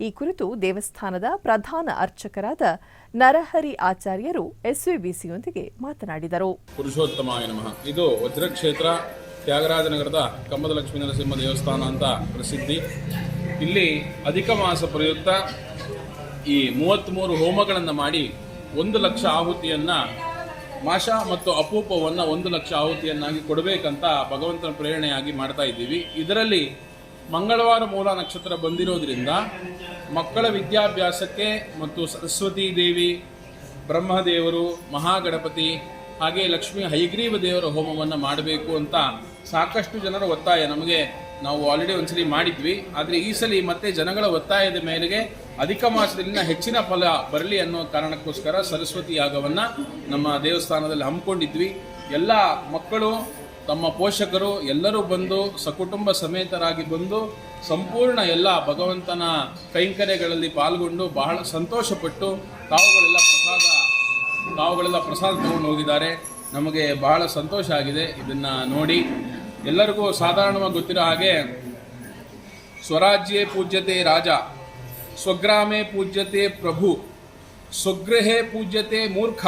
ಈ ಕುರಿತು ದೇವಸ್ಥಾನದ ಪ್ರಧಾನ ಅರ್ಚಕರಾದ ನರಹರಿ ಆಚಾರ್ಯರು ಎಸ್ವಿಬಿಸಿಯೊಂದಿಗೆ ಮಾತನಾಡಿದರು. ಪುರುಷೋತ್ತಮಾಯ ನಮಃ. ಇದು ವಜ್ರಕ್ಷೇತ್ರ ತ್ಯಾಗರಾಜನಗರದ ಕಂಬದ ಲಕ್ಷ್ಮೀ ನರಸಿಂಹ ದೇವಸ್ಥಾನ ಅಂತ ಪ್ರಸಿದ್ಧಿ. ಇಲ್ಲಿ ಅಧಿಕ ಮಾಸ ಪ್ರಯುಕ್ತ ಈ 33 ಹೋಮಗಳನ್ನು ಮಾಡಿ 1 ಲಕ್ಷ ಆಹುತಿಯನ್ನು, ಮಾಷ ಮತ್ತು ಅಪೂಪವನ್ನು 1 ಲಕ್ಷ ಆಹುತಿಯನ್ನಾಗಿ ಕೊಡಬೇಕಂತ ಭಗವಂತನ ಪ್ರೇರಣೆಯಾಗಿ ಮಾಡ್ತಾ ಇದ್ದೀವಿ. ಇದರಲ್ಲಿ ಮಂಗಳವಾರ ಮೂಲ ನಕ್ಷತ್ರ ಬಂದಿರೋದ್ರಿಂದ ಮಕ್ಕಳ ವಿದ್ಯಾಭ್ಯಾಸಕ್ಕೆ ಮತ್ತು ಸರಸ್ವತಿ ದೇವಿ, ಬ್ರಹ್ಮದೇವರು, ಮಹಾಗಣಪತಿ ಹಾಗೆ ಲಕ್ಷ್ಮೀ ಹಯಗ್ರೀವ ದೇವರ ಹೋಮವನ್ನು ಮಾಡಬೇಕು ಅಂತ ಸಾಕಷ್ಟು ಜನರ ಒತ್ತಾಯ. ನಾವು ಆಲ್ರೆಡಿ ಒಂದ್ಸಲಿ ಮಾಡಿದ್ವಿ, ಆದರೆ ಈ ಸಲ ಮತ್ತೆ ಜನಗಳ ಒತ್ತಾಯದ ಮೇರೆಗೆ ಅಧಿಕ ಮಾಸದಲ್ಲಿನ ಹೆಚ್ಚಿನ ಫಲ ಬರಲಿ ಅನ್ನೋ ಕಾರಣಕ್ಕೋಸ್ಕರ ಸರಸ್ವತಿ ಯಾಗವನ್ನು ನಮ್ಮ ದೇವಸ್ಥಾನದಲ್ಲಿ ಹಮ್ಮಿಕೊಂಡಿದ್ವಿ. ಎಲ್ಲ ಮಕ್ಕಳು, ತಮ್ಮ ಪೋಷಕರು ಎಲ್ಲರೂ ಬಂದು ಸಕುಟುಂಬ ಸಮೇತರಾಗಿ ಬಂದು ಸಂಪೂರ್ಣ ಎಲ್ಲ ಭಗವಂತನ ಕೈಂಕರ್ಯಗಳಲ್ಲಿ ಪಾಲ್ಗೊಂಡು ಬಹಳ ಸಂತೋಷಪಟ್ಟು ತಾವುಗಳೆಲ್ಲ ಪ್ರಸಾದ ತಗೊಂಡು ಹೋಗಿದ್ದಾರೆ. ನಮಗೆ ಬಹಳ ಸಂತೋಷ ಆಗಿದೆ ಇದನ್ನು ನೋಡಿ. ಎಲ್ಲರಿಗೂ ಸಾಧಾರಣವಾಗಿ ಗೊತ್ತಿರೋ ಹಾಗೆ ಸ್ವರಾಜ್ಯೇ ಪೂಜ್ಯತೆ ರಾಜ, ಸ್ವಗ್ರಾಮೇ ಪೂಜ್ಯತೆ ಪ್ರಭು, ಸ್ವಗೃಹೇ ಪೂಜ್ಯತೆ ಮೂರ್ಖ.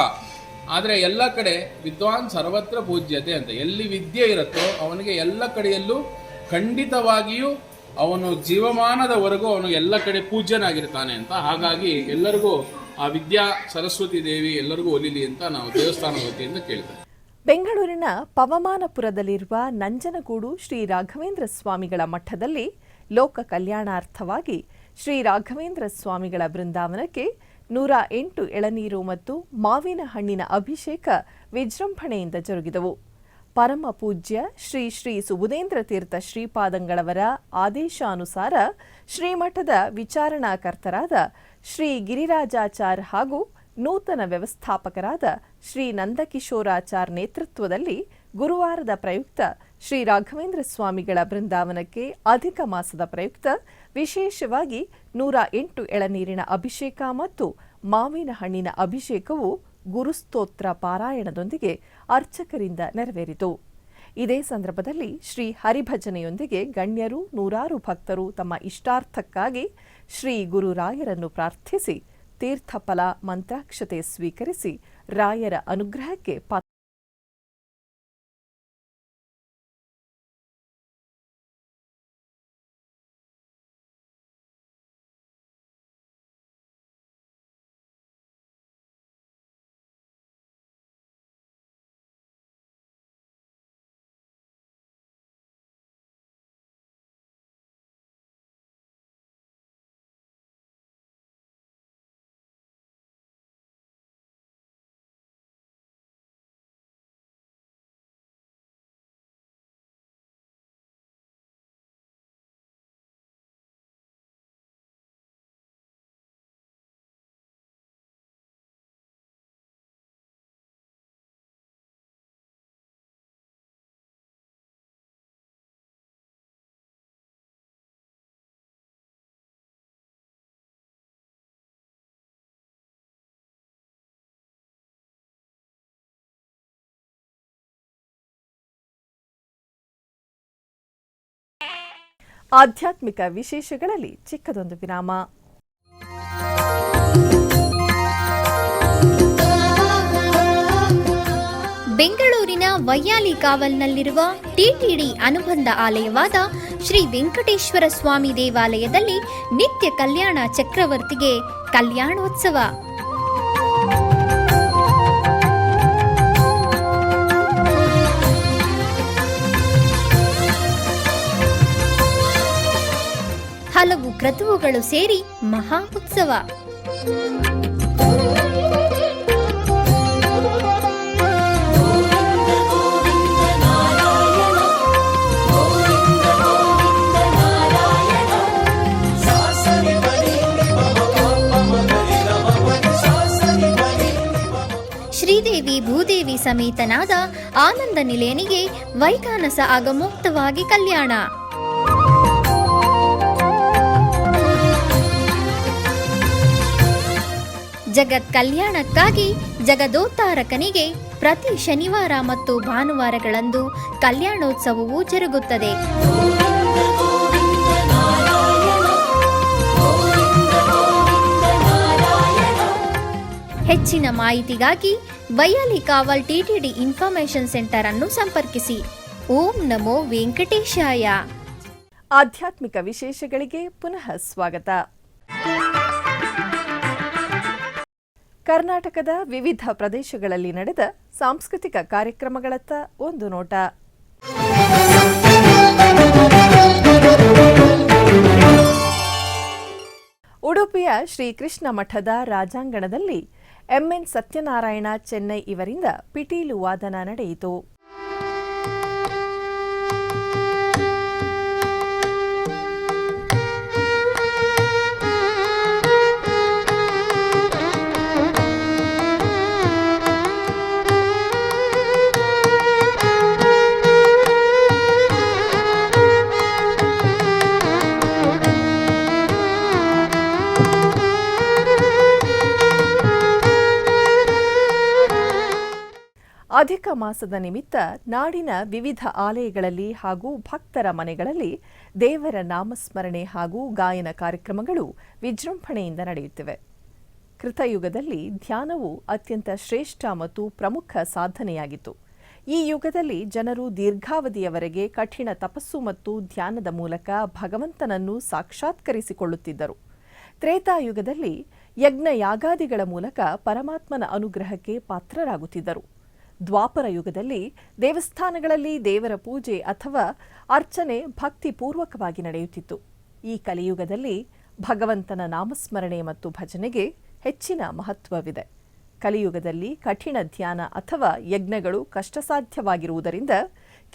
ಆದರೆ ಎಲ್ಲ ಕಡೆ ವಿದ್ವಾನ್ ಸರ್ವತ್ರ ಪೂಜ್ಯತೆ ಅಂತ. ಎಲ್ಲಿ ವಿದ್ಯೆ ಇರುತ್ತೋ ಅವನಿಗೆ ಎಲ್ಲ ಕಡೆಯಲ್ಲೂ ಖಂಡಿತವಾಗಿಯೂ ಅವನು ಜೀವಮಾನದವರೆಗೂ ಅವನು ಎಲ್ಲ ಕಡೆ ಪೂಜ್ಯನಾಗಿರ್ತಾನೆ ಅಂತ. ಹಾಗಾಗಿ ಎಲ್ಲರಿಗೂ ಆ ವಿದ್ಯಾ ಸರಸ್ವತಿ ದೇವಿ ಎಲ್ಲರಿಗೂ ಒಲಿಲಿ ಅಂತ ನಾವು ದೇವಸ್ಥಾನದ ವತಿಯಿಂದ ಕೇಳ್ತೇವೆ. ಬೆಂಗಳೂರಿನ ಪವಮಾನಪುರದಲ್ಲಿರುವ ನಂಜನಗೂಡು ಶ್ರೀ ರಾಘವೇಂದ್ರ ಸ್ವಾಮಿಗಳ ಮಠದಲ್ಲಿ ಲೋಕ ಕಲ್ಯಾಣಾರ್ಥವಾಗಿ ಶ್ರೀ ರಾಘವೇಂದ್ರ ಸ್ವಾಮಿಗಳ ಬೃಂದಾವನಕ್ಕೆ 108 ಎಳನೀರು ಮತ್ತು ಮಾವಿನ ಹಣ್ಣಿನ ಅಭಿಷೇಕ ವಿಜೃಂಭಣೆಯಿಂದ ಜರುಗಿದವು. ಪರಮ ಪೂಜ್ಯ ಶ್ರೀ ಶ್ರೀ ಸುಬುಧೇಂದ್ರ ತೀರ್ಥ ಶ್ರೀಪಾದಂಗಳವರ ಆದೇಶಾನುಸಾರ ಶ್ರೀಮಠದ ವಿಚಾರಣಾಕರ್ತರಾದ ಶ್ರೀ ಗಿರಿರಾಜಾಚಾರ್ ಹಾಗೂ ನೂತನ ವ್ಯವಸ್ಥಾಪಕರಾದ ಶ್ರೀ ನಂದಕಿಶೋರಾಚಾರ್ ನೇತೃತ್ವದಲ್ಲಿ ಗುರುವಾರದ ಪ್ರಯುಕ್ತ ಶ್ರೀ ರಾಘವೇಂದ್ರ ಸ್ವಾಮಿಗಳ ಬೃಂದಾವನಕ್ಕೆ ಅಧಿಕ ಮಾಸದ ಪ್ರಯುಕ್ತ ವಿಶೇಷವಾಗಿ 108 ಎಳನೀರಿನ ಅಭಿಷೇಕ ಮತ್ತು ಮಾವಿನ ಹಣ್ಣಿನ ಅಭಿಷೇಕವು ಗುರುಸ್ತೋತ್ರ ಪಾರಾಯಣದೊಂದಿಗೆ ಅರ್ಚಕರಿಂದ ನೆರವೇರಿತು. ಇದೇ ಸಂದರ್ಭದಲ್ಲಿ ಶ್ರೀ ಹರಿಭಜನೆಯೊಂದಿಗೆ ಗಣ್ಯರು, ನೂರಾರು ಭಕ್ತರು ತಮ್ಮ ಇಷ್ಟಾರ್ಥಕ್ಕಾಗಿ ಶ್ರೀ ಗುರುರಾಯರನ್ನು ಪ್ರಾರ್ಥಿಸಿ ತೀರ್ಥಫಲ ಮಂತ್ರಾಕ್ಷತೆ ಸ್ವೀಕರಿಸಿ ರಾಯರ ಅನುಗ್ರಹಕ್ಕೆ ಪಾತ್ರ. ಆಧ್ಯಾತ್ಮಿಕ ವಿಶೇಷಗಳಲ್ಲಿ ಚಿಕ್ಕದೊಂದು ವಿರಾಮ. ಬೆಂಗಳೂರಿನ ವೈಯಾಲಿ ಕಾವಲ್ನಲ್ಲಿರುವ ಟಿಟಿಡಿ ಅನುಬಂಧ ಆಲಯವಾದ ಶ್ರೀ ವೆಂಕಟೇಶ್ವರ ಸ್ವಾಮಿ ದೇವಾಲಯದಲ್ಲಿ ನಿತ್ಯ ಕಲ್ಯಾಣ ಚಕ್ರವರ್ತಿಗೆ ಕಲ್ಯಾಣೋತ್ಸವ. ಹಲವು ಕ್ರತುವುಗಳು ಸೇರಿ ಮಹಾ ಉತ್ಸವ. ಶ್ರೀದೇವಿ ಭೂದೇವಿ ಸಮೇತನಾದ ಆನಂದ ನಿಲಯನಿಗೆ ವೈಖಾನಸ ಆಗಮೋಕ್ತವಾಗಿ ಕಲ್ಯಾಣ. ಜಗತ್ ಕಲ್ಯಾಣಕ್ಕಾಗಿ ಜಗದೋದ್ಧಾರಕನಿಗೆ ಪ್ರತಿ ಶನಿವಾರ ಮತ್ತು ಭಾನುವಾರಗಳಂದು ಕಲ್ಯಾಣೋತ್ಸವವು ಜರುಗುತ್ತದೆ. ಹೆಚ್ಚಿನ ಮಾಹಿತಿಗಾಗಿ ವೈಯಾಲಿ ಕಾವಲ್ ಟಿಟಿಡಿ ಇನ್ಫಾರ್ಮೇಷನ್ ಸೆಂಟರ್ ಅನ್ನು ಸಂಪರ್ಕಿಸಿ. ಓಂ ನಮೋ ವೆಂಕಟೇಶಾಯ. ಆಧ್ಯಾತ್ಮಿಕ ವಿಶೇಷಗಳಿಗೆ ಪುನಃ ಸ್ವಾಗತ. ಕರ್ನಾಟಕದ ವಿವಿಧ ಪ್ರದೇಶಗಳಲ್ಲಿ ನಡೆದ ಸಾಂಸ್ಕೃತಿಕ ಕಾರ್ಯಕ್ರಮಗಳತ್ತ ಒಂದು ನೋಟ. ಉಡುಪಿಯ ಶ್ರೀಕೃಷ್ಣ ಮಠದ ರಾಜಾಂಗಣದಲ್ಲಿ ಎಂಎನ್ ಸತ್ಯನಾರಾಯಣ ಚೆನ್ನೈ ಇವರಿಂದ ಪಿಟೀಲು ವಾದನ ನಡೆಯಿತು. ಅಧಿಕ ಮಾಸದ ನಿಮಿತ್ತ ನಾಡಿನ ವಿವಿಧ ಆಲಯಗಳಲ್ಲಿ ಹಾಗೂ ಭಕ್ತರ ಮನೆಗಳಲ್ಲಿ ದೇವರ ನಾಮಸ್ಮರಣೆ ಹಾಗೂ ಗಾಯನ ಕಾರ್ಯಕ್ರಮಗಳು ವಿಜೃಂಭಣೆಯಿಂದ ನಡೆಯುತ್ತಿವೆ. ಕೃತಯುಗದಲ್ಲಿ ಧ್ಯಾನವು ಅತ್ಯಂತ ಶ್ರೇಷ್ಠ ಮತ್ತು ಪ್ರಮುಖ ಸಾಧನೆಯಾಗಿತ್ತು. ಈ ಯುಗದಲ್ಲಿ ಜನರು ದೀರ್ಘಾವಧಿಯವರೆಗೆ ಕಠಿಣ ತಪಸ್ಸು ಮತ್ತು ಧ್ಯಾನದ ಮೂಲಕ ಭಗವಂತನನ್ನು ಸಾಕ್ಷಾತ್ಕರಿಸಿಕೊಳ್ಳುತ್ತಿದ್ದರು. ತ್ರೇತಾಯುಗದಲ್ಲಿ ಯಜ್ಞ ಯಾಗಾದಿಗಳ ಮೂಲಕ ಪರಮಾತ್ಮನ ಅನುಗ್ರಹಕ್ಕೆ ಪಾತ್ರರಾಗುತ್ತಿದ್ದರು. ದ್ವಾಪರ ಯುಗದಲ್ಲಿ ದೇವಸ್ಥಾನಗಳಲ್ಲಿ ದೇವರ ಪೂಜೆ ಅಥವಾ ಅರ್ಚನೆ ಭಕ್ತಿಪೂರ್ವಕವಾಗಿ ನಡೆಯುತ್ತಿತ್ತು. ಈ ಕಲಿಯುಗದಲ್ಲಿ ಭಗವಂತನ ನಾಮಸ್ಮರಣೆ ಮತ್ತು ಭಜನೆಗೆ ಹೆಚ್ಚಿನ ಮಹತ್ವವಿದೆ. ಕಲಿಯುಗದಲ್ಲಿ ಕಠಿಣ ಧ್ಯಾನ ಅಥವಾ ಯಜ್ಞಗಳು ಕಷ್ಟಸಾಧ್ಯವಾಗಿರುವುದರಿಂದ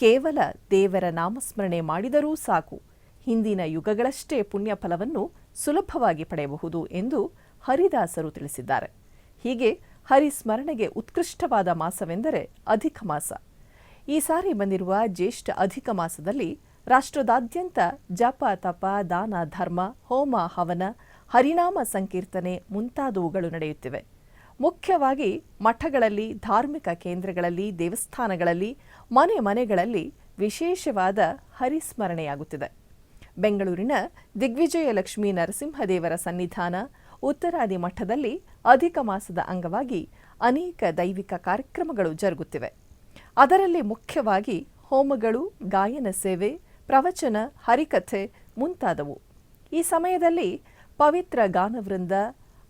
ಕೇವಲ ದೇವರ ನಾಮಸ್ಮರಣೆ ಮಾಡಿದರೂ ಸಾಕು, ಹಿಂದಿನ ಯುಗಗಳಷ್ಟೇ ಪುಣ್ಯಫಲವನ್ನು ಸುಲಭವಾಗಿ ಪಡೆಯಬಹುದು ಎಂದು ಹರಿದಾಸರು ತಿಳಿಸಿದ್ದಾರೆ. ಹೀಗೆ ಹರಿಸ್ಮರಣೆಗೆ ಉತ್ಕೃಷ್ಟವಾದ ಮಾಸವೆಂದರೆ ಅಧಿಕ ಮಾಸ. ಈ ಸಾರಿ ಬಂದಿರುವ ಜ್ಯೇಷ್ಠ ಅಧಿಕ ಮಾಸದಲ್ಲಿ ರಾಷ್ಟ್ರದಾದ್ಯಂತ ಜಪ, ತಪ, ದಾನ, ಧರ್ಮ, ಹೋಮ, ಹವನ, ಹರಿನಾಮ ಸಂಕೀರ್ತನೆ ಮುಂತಾದವುಗಳು ನಡೆಯುತ್ತಿವೆ. ಮುಖ್ಯವಾಗಿ ಮಠಗಳಲ್ಲಿ, ಧಾರ್ಮಿಕ ಕೇಂದ್ರಗಳಲ್ಲಿ, ದೇವಸ್ಥಾನಗಳಲ್ಲಿ, ಮನೆಗಳಲ್ಲಿ ವಿಶೇಷವಾದ ಹರಿಸ್ಮರಣೆಯಾಗುತ್ತಿದೆ. ಬೆಂಗಳೂರಿನ ದಿಗ್ವಿಜಯ ಲಕ್ಷ್ಮೀ ನರಸಿಂಹದೇವರ ಸನ್ನಿಧಾನ ಉತ್ತರಾದಿ ಮಠದಲ್ಲಿ ಅಧಿಕ ಮಾಸದ ಅಂಗವಾಗಿ ಅನೇಕ ದೈವಿಕ ಕಾರ್ಯಕ್ರಮಗಳು ಜರುಗುತ್ತಿವೆ. ಅದರಲ್ಲಿ ಮುಖ್ಯವಾಗಿ ಹೋಮಗಳು, ಗಾಯನ ಸೇವೆ, ಪ್ರವಚನ, ಹರಿಕಥೆ ಮುಂತಾದವು. ಈ ಸಮಯದಲ್ಲಿ ಪವಿತ್ರ ಗಾನವೃಂದ,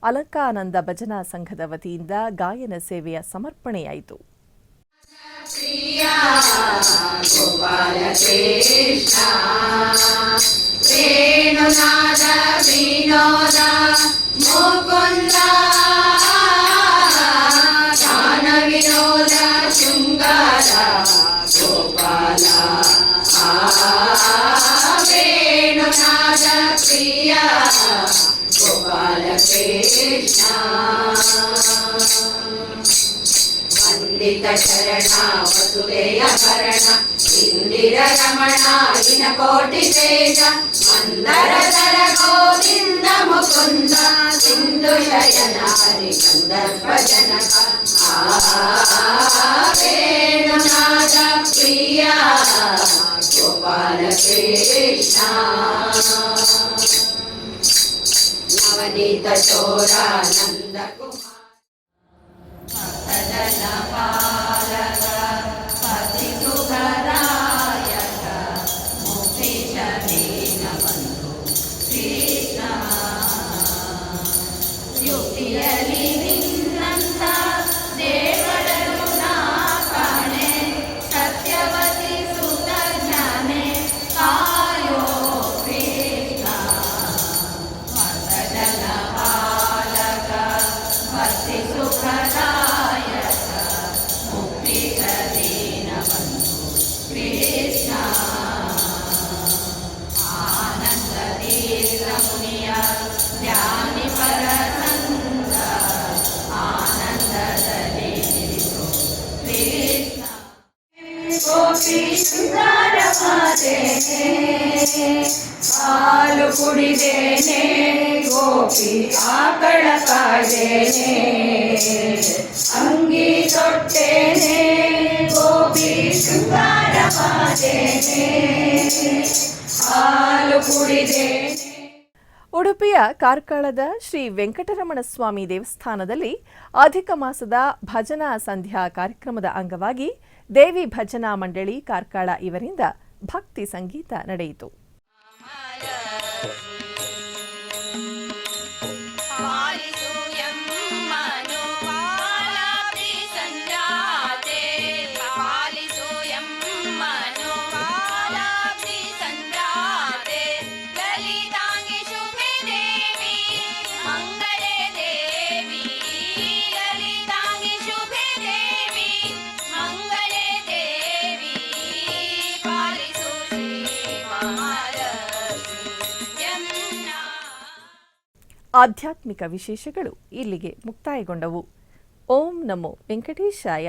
ಅಲಂಕಾನಂದ ಭಜನಾ ಸಂಘದ ವತಿಯಿಂದ ಗಾಯನ ಸೇವೆಯ ಸಮರ್ಪಣೆಯಾಯಿತು. ವಂದಿತ ಶರಣ ವಸುದೇಯ ಭರಣ ಇಂದಿರ ರಮಣ ಇನ ಕೋಟಿ ತೇಜ ಮಂದರಧರ ಗೋವಿಂದ ಮುಕುಂದ ಸಿಂಧು ಶಯನ ಹರಿ ಗಂಧರ್ವ ಜನಕ ವೇಣುನಾದ ಪ್ರಿಯ ಗೋಪಾಲ ಕೃಷ್ಣ ನವನೀತ ಚೋರ ನಂದ ಕುಮಾರ ಹಾಲು ಕುಡಿದೇನೆ ಗೋಪಿ ಆಕಳ ಕಾಯ್ದೇನೆ ಅಂಗಿ ತೊಟ್ಟೇನೆ ಗೋಪಿ ಶೃಂಗಾರ ಮಾದೇನೆ ಹಾಲು ಕುಡಿದೇನೆ. ಉಡುಪಿಯ ಕಾರ್ಕಳದ ಶ್ರೀ ವೆಂಕಟರಮಣ ಸ್ವಾಮಿ ದೇವಸ್ಥಾನದಲ್ಲಿ ಅಧಿಕ ಮಾಸದ ಭಜನಾ ಸಂಧ್ಯಾ ಕಾರ್ಯಕ್ರಮದ ಅಂಗವಾಗಿ ದೇವಿ ಭಜನಾ ಮಂಡಳಿ ಕಾರ್ಕಳ ಇವರಿಂದ ಭಕ್ತಿ ಸಂಗೀತ ನಡೆಯಿತು. ಆಧ್ಯಾತ್ಮಿಕ ವಿಶೇಷಗಳು ಇಲ್ಲಿಗೆ ಮುಕ್ತಾಯಗೊಂಡವು. ಓಂ ನಮೋ ವೆಂಕಟೇಶಾಯ.